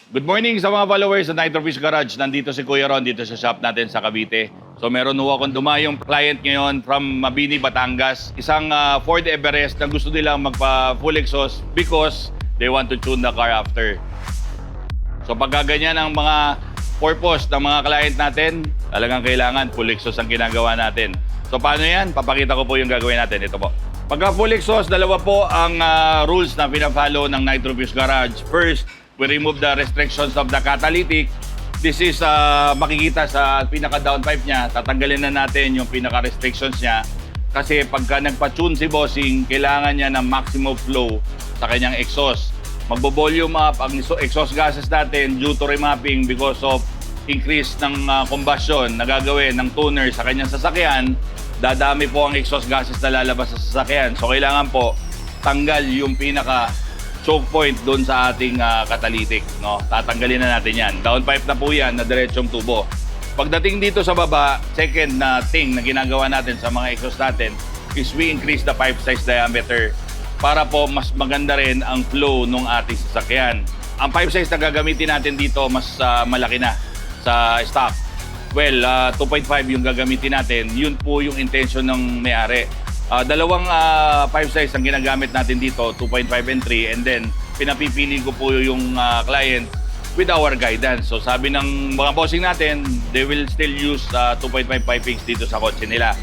Good morning sa mga followers sa Nitrofish Garage. Nandito si Kuya Ron dito sa shop natin sa Cavite. So meron ho akong dumayong client ngayon from Mabini, Batangas. Isang Ford Everest na gusto nilang magpa full exhaust because they want to tune the car after. So pagka ganyan ang mga purpose ng mga client natin, talagang kailangan full exhaust ang ginagawa natin. So paano yan? Papakita ko po yung gagawin natin. Ito po. Pagka full exhaust, dalawa po ang rules na pina-follow ng Nitrofish Garage. First, we remove the restrictions of the catalytic. This is makikita sa pinaka-downpipe niya. Tatanggalin na natin yung pinaka-restrictions niya. Kasi pagka nagpa-tune si bossing, kailangan niya ng maximum flow sa kanyang exhaust. Magbo-volume up ang exhaust gases natin due to remapping because of increase ng combustion na gagawin ng tuner sa kanyang sasakyan. Dadami po ang exhaust gases na lalabas sa sasakyan. So kailangan po tanggal yung pinaka choke point doon sa ating catalytic, no? Tatanggalin na natin yan. Downpipe na po yan na diretsong tubo. Pagdating dito sa baba, second na thing na ginagawa natin sa mga exhaust natin is we increase the pipe size diameter para po mas maganda rin ang flow ng ating sasakyan. Ang pipe size na gagamitin natin dito mas malaki na sa stock. Well, 2.5 yung gagamitin natin. Yun po yung intention ng may-ari. Dalawang pipe size ang ginagamit natin dito, 2.5 and 3, and then pinapipili ko po yung client with our guidance. So sabi ng mga bossing natin, they will still use 2.5 pipings dito sa kotse nila.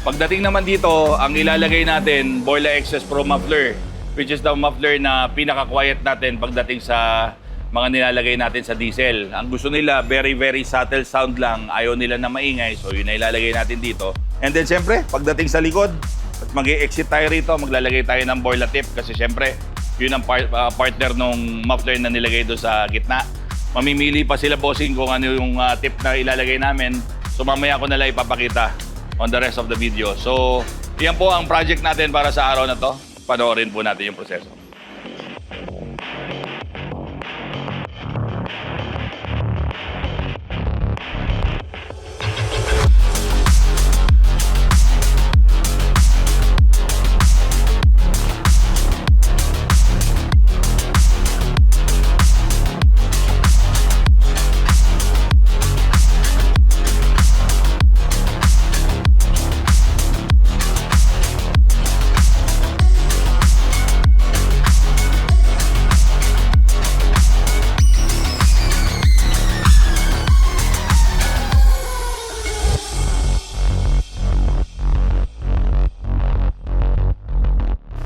Pagdating naman dito, ang ilalagay natin, Borla XS Pro Muffler, which is the muffler na pinaka-quiet natin pagdating sa mga nilalagay natin sa diesel. Ang gusto nila, very subtle sound lang, ayaw nila na maingay, so yun na ilalagay natin dito. And then siyempre, pagdating sa likod, at mag-exit tayo rito, maglalagay tayo ng Borla tip kasi siyempre, yun ang partner ng muffler na nilagay doon sa gitna. Mamimili pa sila bossing kung ano yung tip na ilalagay namin. So mamaya ko na lang ipapakita on the rest of the video. So, yan po ang project natin para sa araw na to. Panoorin po natin yung proseso.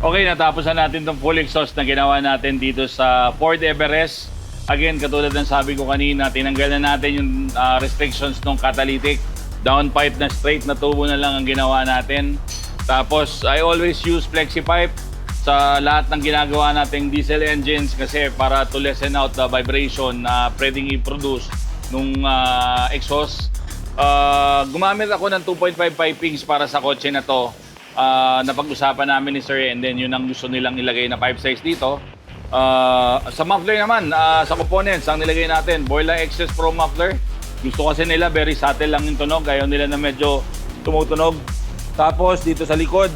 Okay, natapos na natin itong full exhaust na ginawa natin dito sa Ford Everest. Again, katulad ng sabi ko kanina, tinanggal na natin yung restrictions ng catalytic. Downpipe na straight na tubo na lang ang ginawa natin. Tapos, I always use flexi pipe sa lahat ng ginagawa nating diesel engines kasi para to lessen out the vibration na pwedeng i-produce nung exhaust. Gumamit ako ng 2.5 pipings para sa kotse na to. Napag-usapan namin ni Sir, and then yun ang gusto nilang ilagay na pipe size dito. Sa muffler naman, sa components, ang nilagay natin, Borla XS Pro Muffler. Gusto kasi nila, very subtle lang yung tunog. Ayaw nila na medyo tumutunog. Tapos dito sa likod,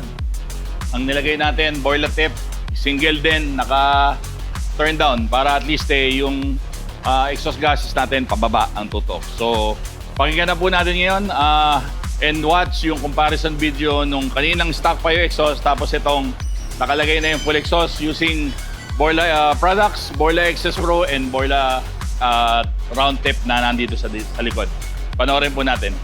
ang nilagay natin, Borla tip. Single din, naka-turn down para at least yung exhaust gases natin pababa ang tutok. So, pakinggan na po natin ngayon. And watch yung comparison video nung kaninang stock pa yung exhaust tapos itong nakalagay na yung full exhaust using Borla products, Borla XS Pro and Borla round tip na nandito sa likod. Panoorin po natin.